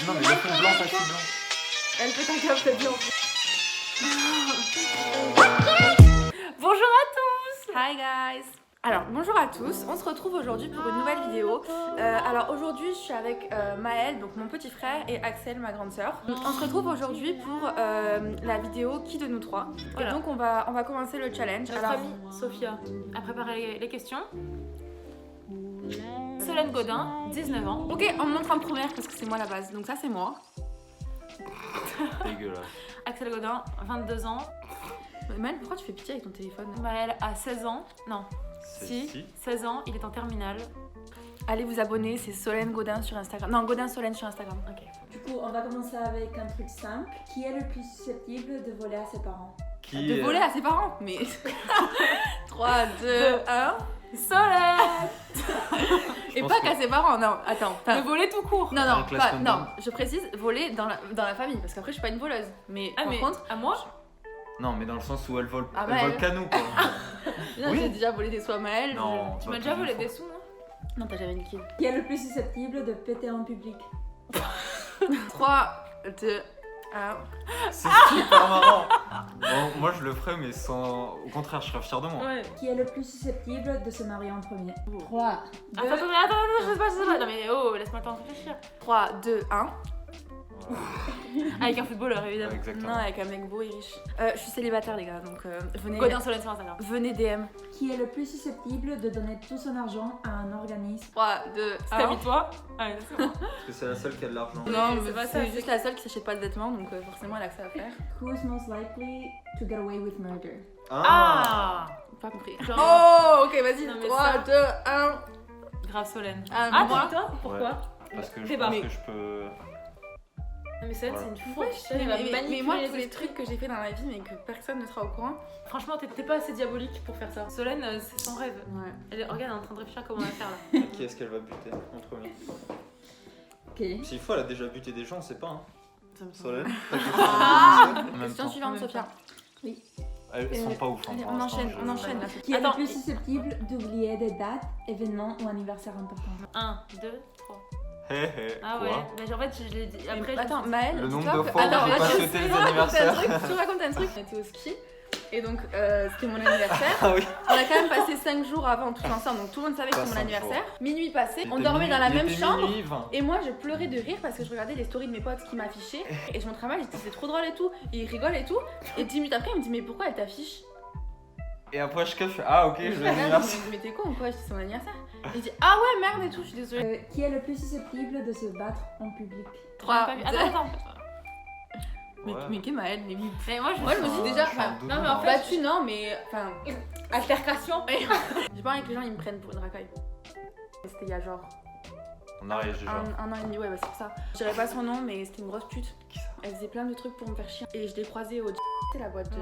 Non mais le fond blanc, pas si blanc. Elle fait un câble, t'as dit en plus. Bonjour à tous. Hi guys. Alors bonjour à tous, on se retrouve aujourd'hui pour une nouvelle vidéo. Alors aujourd'hui je suis avec Maël, donc mon petit frère, et Axel, ma grande sœur. On se retrouve aujourd'hui pour la vidéo Qui de nous trois. Voilà. Et donc on va commencer le challenge. Notre amie Sophia a préparé les questions. Solène Godin, 19 ans. Ok, on me montre en première parce que c'est moi la base, donc ça c'est moi. Dégueulasse. Axel Godin, 22 ans. Maël, pourquoi tu fais pitié avec ton téléphone? Maël a 16 ans. Non, si, 16 ans, il est en terminale. Allez vous abonner, c'est Solène Godin sur Instagram. Non, Godin Solène sur Instagram. Ok. Du coup, on va commencer avec un truc simple. Qui est le plus susceptible de voler à ses parents? Qui De voler à ses parents, mais... 3, 2, 1... Solène. Et pense pas que- qu'à ses parents, non, attends. Enfin, De voler tout court. non, Dans non, la classe pas, comme non, ça. je précise, voler dans la famille, parce qu'après je suis pas une voleuse. Mais Ah, par mais contre, à moi Non mais dans le sens où elle vole, Ah, elle bah, vole elle- canou quoi. non, Oui. j'ai déjà volé des soins Maël. Non, Tu pas m'as déjà tous les volé fois. des sous, non Non, t'as jamais niqué. Qui est le plus susceptible de péter en public? 3, 2, 1... C'est super marrant. Bon, moi je le ferais mais sans... Au contraire, je serais fier de moi. Ouais. Qui est le plus susceptible de se marier en premier? 3, 2, Attends, je sais pas. Non mais oh, laisse-moi le temps de réfléchir. 3, 2, 1... Avec un footballeur, Ouais, évidemment. exactement. Non, avec un mec beau et riche. Je suis célibataire les gars, donc venez... Godin Solène sur Instagram. Venez DM. Qui est le plus susceptible de donner tout son argent à un organisme? 3, 2, C'est 1... habille-toi. Ah, c'est bon. Parce que c'est la seule qui a de l'argent. Non, C'est mais pas ça, c'est c'est juste la seule qui s'achète pas de vêtements, donc forcément elle a que ça à faire. Who is most likely to get away with murder? Ah. Pas compris. Genre- Oh, ok, vas-y. Non, mais 3, ça- 2, 1... Grave Solène. Ah, Ah, moi toi pourquoi Ouais. Parce que je T'es pense pas. que je peux... Non, mais Solène, Voilà. c'est une Ouais, fourche. Elle va mais manipuler moi, les tous les esprits. trucs que j'ai fait dans la vie, mais que personne ne sera au courant. Franchement, t'es pas assez diabolique pour faire ça. Solène, c'est son rêve. Ouais. Regarde, elle est en train de réfléchir comment on va faire là. Qui est-ce qu'elle va buter en premier? Ok. S'il faut, elle a déjà buté des gens, on sait pas hein. Ça me semble. Solène. Ah En même Question temps. suivante, En même Sophia. Elles sont pas ouf hein, Allez, pour on l'instant, enchaîne, je- on enchaîne là. Qui est Attends, le plus susceptible d'oublier des dates, événements ou anniversaires importants? 1, 2, 3. Hé hé. Ah quoi ouais, mais en fait, je l'ai dit. Après, Attends, Maëlle, Le nombre dis-toi de que- fois où Attends, j'ai là, pas je fêté les te raconte un anniversaires. truc, je te raconte un truc. On était au ski, et donc c'était mon anniversaire. Ah oui. On a quand même passé 5 jours avant tous ensemble, donc tout le monde savait que Pas c'était mon 5 anniversaire. jours. Minuit passé, Il on était dormait minuit- dans la il même était chambre. minuit 20. Et moi je pleurais de rire parce que je regardais les stories de mes potes qui m'affichaient et je montre à Maël, je dis c'est trop drôle et tout, et il rigole et tout, et 10 minutes après il me dit mais pourquoi elle t'affiche? Et après je kiffe, ah ok, Et je je vais fais, l'anniversaire. mais t'es con ou quoi? Je dis c'est mon anniversaire. Il dit ah ouais merde et tout, je suis désolée. Qui est le plus susceptible de se battre en public? 3, Attends. mais qu'est Maël? Mais Mais moi, Moi, je me suis déjà- Je suis un enfin, doudou, non, mais en hein. fait- battu non mais enfin altercation. j'ai pas envie que les gens ils me prennent pour une racaille. C'était il y a genre On arrive déjà. un an et demi, ouais bah c'est pour ça. Je dirais pas son nom mais c'était une grosse pute. Qui ça? Elle faisait plein de trucs pour me faire chier et je l'ai croisée au c'est la boîte de...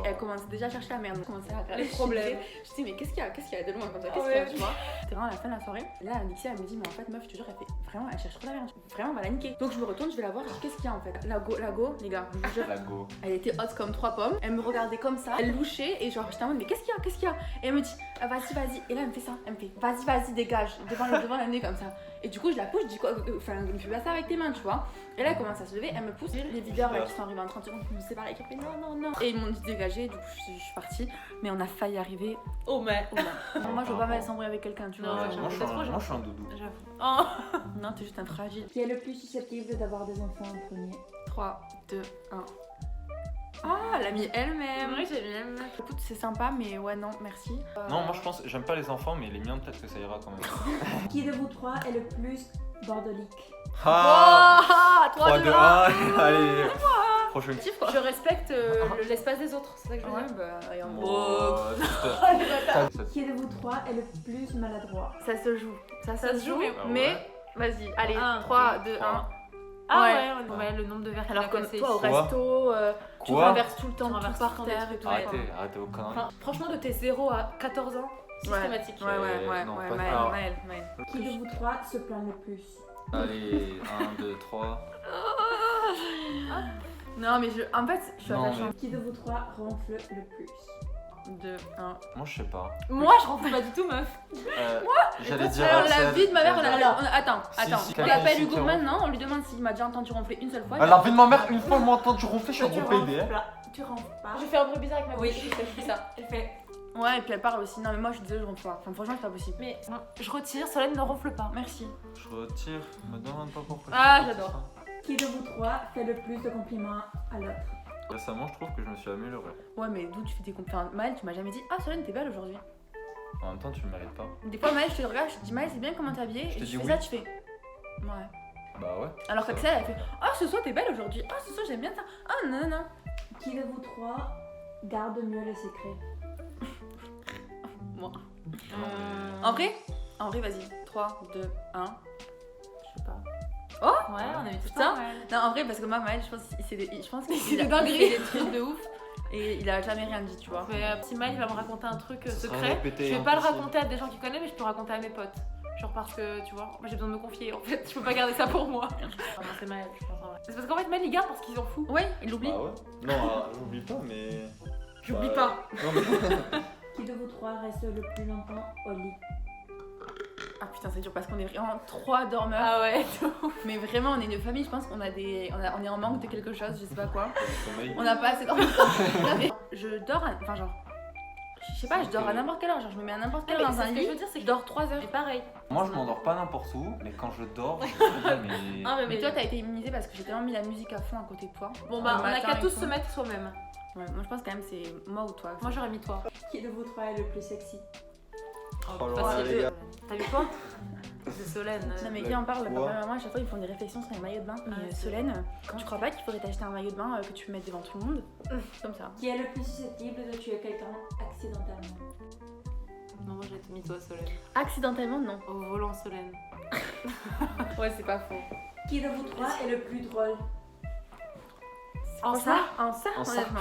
Et elle commençait déjà à chercher la merde, elle commençait à faire Les des problèmes. Je dis mais qu'est-ce qu'il y a de loin comme ça, Ah qu'est-ce qu'il y a, ouais. tu vois. C'était vraiment à la fin de la soirée. Et là Alexia elle me dit mais en fait meuf je te jure elle fait vraiment elle cherche trop la merde, vraiment on va la niquer. Donc je me retourne, je vais la voir, je dis qu'est-ce qu'il y a en fait. La go les gars, je vous jure. La go. Elle était haute comme 3 pommes, elle me regardait comme ça, elle louchait et genre j'étais en mode mais qu'est-ce qu'il y a et elle me dit ah, vas-y et là elle me fait ça, elle me fait vas-y dégage devant le nez comme ça. Et du coup je la pousse, je dis quoi, enfin me fais pas ça avec tes mains tu vois. Et là elle commence à se lever, elle me pousse, les videurs là qui sont arrivés en 30 secondes, me séparent, qui fait non. Et ils m'ont dit de dégager, du coup je suis partie, mais on a failli arriver Oh, mais. au bas. Moi je veux pas mal s'embrouiller avec quelqu'un tu vois. Non, Ouais, j'avoue, moi, je suis c'est un- trop moi je suis un doudou. J'avoue. Oh. Non t'es juste un fragile. Qui est le plus susceptible d'avoir des enfants en premier? 3, 2, 1. Ah l'amie elle-même. Oui, j'ai bien. Écoute c'est sympa mais ouais non merci. Non, moi je pense, j'aime pas les enfants, mais les miens peut-être que ça ira quand même. Qui de vous trois est le plus bordelique? Ah 3, 2, 1. 1, allez. Prochaine. Kiff quoi. Je respecte l'espace des autres, c'est ça que je veux Ouais dire. bah et en Oh, ça- Qui de vous trois est le plus maladroit? Ça se joue. Ça se joue, mais- mais vas-y, allez, Un, 3, 2, 1. Ah Ouais. ouais, on voit le nombre de verres qu'elle a Alors comme cassés toi au ici. Quoi resto, tu Quoi renverses tout le temps Tu tout renverses par tout le temps des terre et trucs, tout. ouais. Arrêtez vos conneries. Enfin, franchement, de tes 0 à 14 ans, systématique. Ouais, Non, pas Maël. Qui de vous trois se plaint le plus? Allez, 1, 2, 3. Non mais en fait, je suis Non, attachante. Qui de vous trois ronfle le plus? 2, 1. Moi, je sais pas. Moi, je ronfle pas du tout, meuf. J'allais dire. Alors, la Axel. vie de ma mère, Alors, attends. si, On quelqu'un l'appelle ici Hugo qui maintenant, on lui demande s'il m'a déjà entendu ronfler une seule fois. la vie de ma mère, une fois, elle m'a entendu ronfler, je suis Tu en gros PD. ronfles pas. Tu ronfles pas. Je fais un bruit bizarre avec ma Oui, bouche. je fais ça. Elle fait. Ouais, et puis elle parle aussi. Non, mais moi je suis désolée, je ronfle pas. Enfin, franchement, c'est pas possible. Mais je retire, Solène ne ronfle pas. Merci. Je retire, me demande pas pourquoi. Ah, je fais j'adore. ça. Qui de vous trois fait le plus de compliments à l'autre? Récemment, je trouve que je me suis amélioré. Ouais, mais d'où tu fais tes compliments? Maëlle, tu m'as jamais dit ah, Solène, t'es belle aujourd'hui. En même temps, tu le mérites pas. Des fois, Maëlle, je te regarde, je te dis Maëlle, c'est bien comment t'es habillée. Je Et te tu dis fais oui. ça, tu fais. Ouais. Bah ouais. Alors qu'Axel, elle fait ah, ce soir, t'es belle aujourd'hui. Ah, ce soir, j'aime bien ça. Ah, non, non, non. Qui de vous trois garde mieux le secret? Moi. En vrai, vas-y. 3, 2, 1. Je sais pas. Ouais, on a eu tout Putain. ça. Non, en vrai, parce que moi, Maëlle, je pense qu'il C'est a des dingueries. fait des trucs de ouf. Et il a jamais rien dit, tu vois. Si Maël va me raconter un truc Ça sera secret, répété, je vais hein, pas le possible. raconter à des gens qui connaissent, mais je peux le raconter à mes potes. Genre parce que, tu vois, moi j'ai besoin de me confier en fait, je peux pas garder ça pour moi. Non, c'est Maël, je pense en vrai. C'est parce qu'en fait, Maël il garde parce qu'ils en foutent. Ouais, il l'oublie. Bah ouais. Non, j'oublie pas, mais. J'oublie Bah, pas. Non, mais. Qui de vous trois reste le plus longtemps au lit? Ah putain, c'est dur parce qu'on est vraiment 3 dormeurs. Ah ouais, Mais vraiment, on est une famille, je pense qu'on a on est en manque de quelque chose, je sais pas quoi. Sommeil. On n'a pas assez d'heures. Je dors, enfin genre. Je sais pas, je dors à n'importe quelle heure. Genre, je me mets à n'importe quelle heure dans un ce que lit. je veux dire, c'est Je que dors 3 heures. c'est pareil. Moi, je m'endors pas n'importe où, mais quand je dors, je me dis, mais. Mais toi, t'as été immunisée parce que j'ai tellement mis la musique à fond à côté de toi. Bon bah, Le on a matin qu'à et tous tout. se mettre soi-même. Ouais, moi, je pense quand même c'est moi ou toi. Moi j'aurais mis toi. Qui de vous trois est le plus sexy? Oh là là, Facile. les gars. T'as vu quoi? C'est Solène. Non mais La qui en parle, quoi papa et maman à chaque fois ils font des réflexions sur les maillots de bain. Mais c'est Solène, tu crois pas qu'il faudrait t'acheter un maillot de bain que tu peux mettre devant tout le monde Comme ça. Qui est le plus susceptible de tuer quelqu'un accidentellement? Non, moi j'ai mis toi Solène. Accidentellement non. Au volant Solène. Ouais c'est pas faux. Qui de vous trois est le plus drôle? En ça En ça En ça. honnêtement.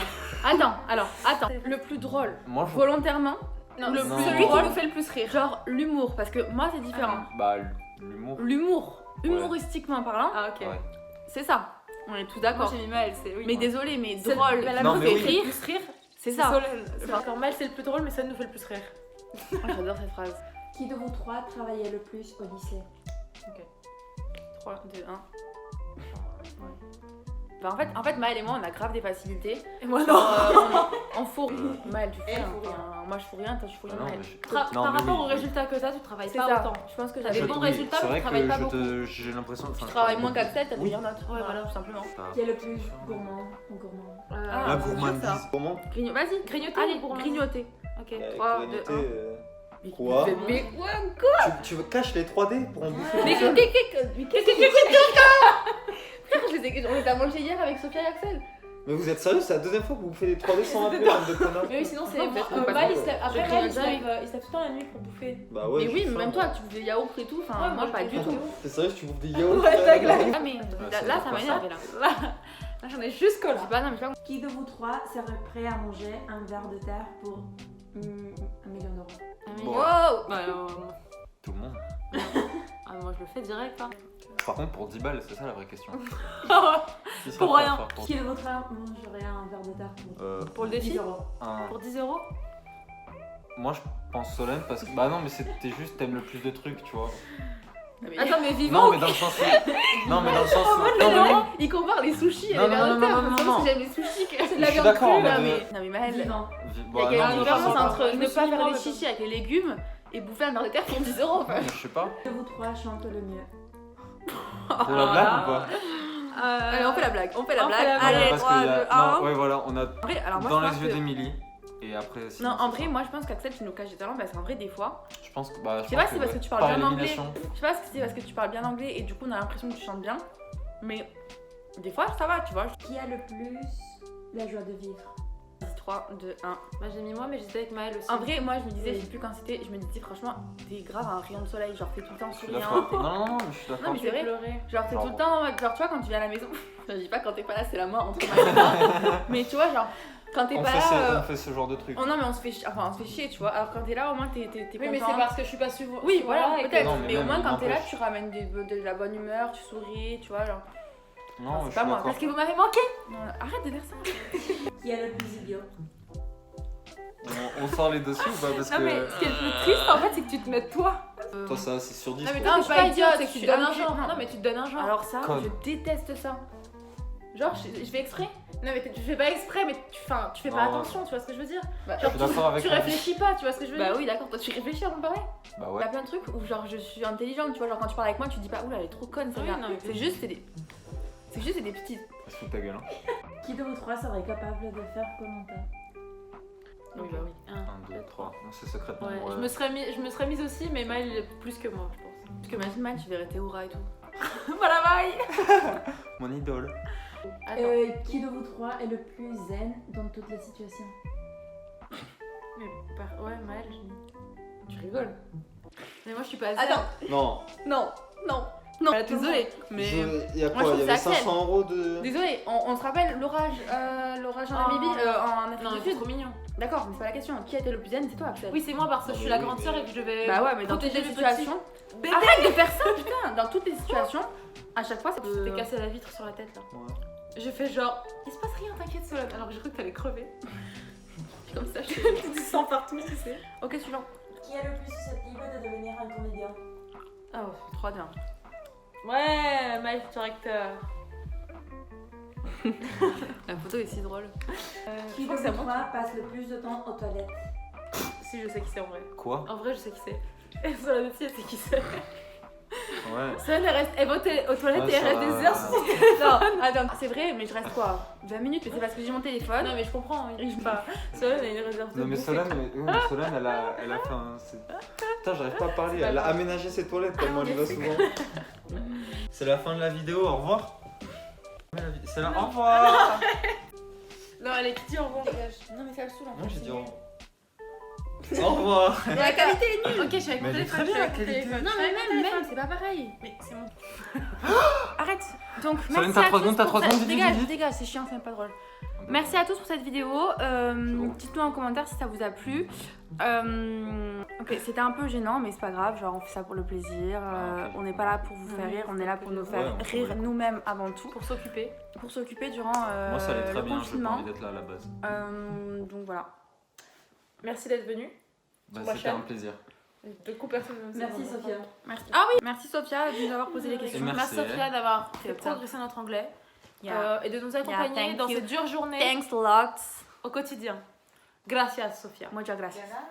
Attends. Le plus drôle, Moi, je. volontairement, Non, le non. celui qui nous fait le plus rire. Genre l'humour, parce que moi c'est différent. Bah, l'humour. L'humour, humoristiquement parlant, Ah ok. Ouais. c'est ça. On est tous Moi d'accord. j'ai mis Maël, c'est oui. Mais moi. désolé, mais C'est- drôle. La Non, meuf mais fait oui. rire, plus rire, C'est ça. Solène. C'est encore Maël c'est le plus drôle, mais ça nous fait le plus rire. Oh, j'adore cette phrase. Qui de vous trois travaillait le plus au lycée? 3, 2, 1. Bah en fait, Maëlle et moi, on a grave des facilités. Et moi Genre, non. on fourre. Maëlle, tu fous Elle rien. fout rien. Enfin, moi, je fous rien, toi, je fous Ah rien, non, Maëlle. mais je- Par Non, mais rapport oui, aux oui. résultats que t'as, tu travailles C'est pas ça. autant. Je pense que T'as j'avais des bon bons Oui, résultats, c'est mais vrai tu travailles pas que beaucoup. j'ai l'impression. Tu travailles moins qu'Axel, t'as des Oui. meilleures notes. Ouais, voilà. tout simplement. Qui est le plus gourmand ou gourmand? Ah, La c'est dur, gourmandise. ça. Comment Vas-y, Grignoter allez, ou gourmand grignoter. Ok. 3, 2, 1. Quoi Mais Tu caches les 3D pour en bouffer Mais tout seul qu'est-ce que frère, on les a mangés hier avec Sophia et Axel. Mais vous êtes sérieux? C'est la deuxième fois que vous bouffez les 3D sans m'appeler, bande de connards. Mais oui, sinon c'est. Peut-être qu'on passe Maël, pas. après Je Maël, il se grignote lève tout le temps la nuit pour bouffer. Bah ouais. Mais oui, j'ai mais faim, même toi, moi. tu bouffes des yaourts et tout. Enfin, Ouais, moi, moi, pas je du bouffe tout. T'es sérieux, tu bouffes des yaourts? Ouais, ta gueule. Ah, mais ça là, doit ça pas m'a énervé là. Là j'en ai jusque là. Je sais pas, non, mais je sais pas. Qui de vous trois serait prêt à manger un verre de terre pour 1 million d'euros? Bon. Wow Bah, Tout le monde. ah, moi je le fais direct. Hein. Par contre, pour 10 balles, c'est ça la vraie question. Qui serait Pour prêt à rien. faire pour Qui de vous trois mangerait un verre de terre pour Pour le défi 10 euros? un- Pour 10 euros. Moi, je pense Solène parce que. Bah non, mais c'était juste, t'aimes le plus de trucs, tu vois. Attends, mais vivant. Non, mais dans le sens où. Non, mais dans le sens où. Non, mais oui. Il compare les sushis et Non, les non, verres non, de terre. non, non, C'est non. parce que j'aime les sushis que c'est de la Je suis viande d'accord, crue en là. mode, Non, mais Maëlle, Vivant. il Bah, y a non, une mais différence ça, entre Je ne me pas suis faire dit, des chichis avec les légumes et bouffer un verre de terre pour 10 euros. mais je sais pas. Qui de vous trois chante le mieux? C'est la blague ou pas? Allez, on fait la blague. On fait la On fait blague. la blague. Allez, Parce 3, qu'il y 2, a. 1. Non, ouais, voilà, on a. En vrai, alors moi, Dans je pense les yeux que- d'Emilie. Et après. sinon, Non, en c'est vrai, ça. moi je pense qu'Axel, tu nous caches des talents parce qu'en vrai, des fois, Je pense que. Bah, je sais pas si c'est parce que tu parles bien anglais. élimination. Je sais pas si c'est parce que tu parles bien anglais et du coup, on a l'impression que tu chantes bien. Mais des fois, ça va, tu vois. Qui a le plus la joie de vivre? 3, 2, 1. Bah, j'ai mis moi, mais j'étais avec Maël aussi. En vrai, moi je me disais, Oui. je sais plus quand c'était, je me disais franchement, t'es grave un rayon de soleil, genre t'es tout le temps Je suis souriant. d'accord. Non, non, non, mais je suis d'accord. Non, mais c'est vrai. pleurer. Genre t'es tout le Pardon. temps en mode, genre tu vois quand tu viens à la maison, je dis pas quand t'es pas là c'est la mort entre moi et toi, mais tu vois genre quand t'es On pas fait, là, on fait ce genre de truc. oh non mais on se fait chier tu vois, alors quand t'es là au moins t'es Oui, content. mais c'est parce que je suis pas souvent. Oui voilà et que- peut-être, Non, mais, mais au même, moins il quand t'es là n'empêche. tu ramènes de la bonne humeur, tu souris, tu vois genre. Non, c'est je pas suis moi, d'accord. Parce que vous m'avez manqué. Non, arrête de dire ça. Qui est le plus idiot? On sort les dossiers ou pas? Parce Non, mais que. ce qui est le plus triste en fait, c'est que tu te mets toi. Toi, ça, c'est sur 10. Non, mais quoi. toi, Non, t'es je pas suis idiote, pas c'est que tu idiote, te donnes un je suis genre. un- Non, mais tu te donnes un genre. Alors ça, Comme. je déteste ça. Genre, je fais exprès. Non, mais tu fais pas exprès, mais tu fais pas Non. attention, tu vois ce que je veux dire? Bah, Je suis d'accord avec Tu toi. réfléchis pas, tu vois ce que je veux bah dire? oui, d'accord, toi tu réfléchis avant de parler. Bah Il ouais. y a plein de trucs où genre je suis intelligente, tu vois, genre quand tu parles avec moi, tu dis pas oula, elle est trop conne, Oui, celle-là. non, mais C'est juste, c'est des. C'est juste, c'est des petites. Se fout de ta gueule, hein. Qui de vous trois serait capable de faire commentaire? Oui, bah oui. 1, 2, 3. Non, c'est secrètement. Ouais, Ouais. je me serais mise aussi, mais Maël il est plus que moi, je pense. Parce que imagine mal, tu verrais Théoura et tout. Voilà, bye! Mon idole. Attends, Qui de vous trois est le plus zen dans toutes les situations? ouais, Maël, Tu rigoles. mais moi je suis pas Attends, Non. non, non, non. Désolée, mais. Il y a Moi, quoi? je Il y trouve avait ça 500 euros de. Désolée, on se rappelle l'orage en Namibie, en Afrique Non, du mais c'est Sud. trop mignon. D'accord, mais c'est pas la question. Qui a été le plus zen? C'est toi, Axel. Oui, c'est moi parce que Non, je suis mais la oui, grande mais- sœur et que je devais. Bah ouais, mais dans toutes protéger les mes situations. petits. Arrête de faire ça, putain! Dans toutes les situations, à chaque fois, c'est. Je t'ai cassé la vitre sur la tête là. Ouais. J'ai fait genre, il se passe rien, t'inquiète Solène. Alors que j'ai cru que t'allais crever. Comme ça, je Du sang partout, tu sais. Ok, suivant. Qui est le plus susceptible de devenir un comédien? Oh, trop bien. Ouais, Maël, directeur. La photo est si drôle. Qui je de crois que c'est vous moi. trois passe le plus de temps aux toilettes? Si, je sais qui c'est en vrai. Quoi? En vrai, je sais qui c'est. Et Solène aussi, elle sait qui c'est. Ouais. Solène, elle va aux toilettes et elle ça reste des va. heures sur son téléphone. Non, attends, c'est vrai, mais je reste quoi? 20 minutes, mais c'est parce que j'ai mon téléphone. Non, mais je comprends. Oui. Bah, Solène a une réserve de Non mais bouffe. Solène, mais Solène elle a fait un... Putain j'arrive pas à parler, pas elle a grave. aménagé ses toilettes tellement elle y va souvent. C'est la fin de la vidéo, au revoir. C'est la... Au revoir. Non, elle est qui dit au revoir. Non, mais ça le saoule en fait. Moi j'ai dit au revoir. Au revoir. Mais la qualité est nulle! Ok, je suis avec Mais mon elle est téléphone. très bien, je suis avec la mon qualité. téléphone. Non, Je suis mais avec mon même, téléphone. c'est pas pareil! Mais c'est mon. Arrête! Donc, Solène, merci t'as à 3 tous secondes, t'as pour 3 cette- secondes, vite, Dégage, vite. dégage, c'est chiant, c'est même pas drôle. Merci à tous pour cette vidéo. bon. Dites-nous en commentaire si ça vous a plu. Ok, c'était un peu gênant, mais c'est pas grave. Genre, on fait ça pour le plaisir. Ah, ok. On n'est pas là pour vous faire Oui, rire, on est là pour nous Ouais, faire on rire s'en va. nous-mêmes avant tout. Pour s'occuper. Pour s'occuper durant Moi ça allait très le bien, j'ai pas confinement. envie d'être là à la base. Donc voilà. Merci d'être venu. Bah, Sur ma c'était chaîne. un plaisir. De coup, personne ne sait Merci vraiment. Sophia. Merci. Ah oui, merci Sophia de nous avoir posé les questions. Et merci. Sophia d'avoir fait C'est ça. progresser notre anglais Yeah. et de nous accompagner thank dans you. cette dure journée Thanks lots. au quotidien. Gracias, Sophia. Muchas gracias. Yana?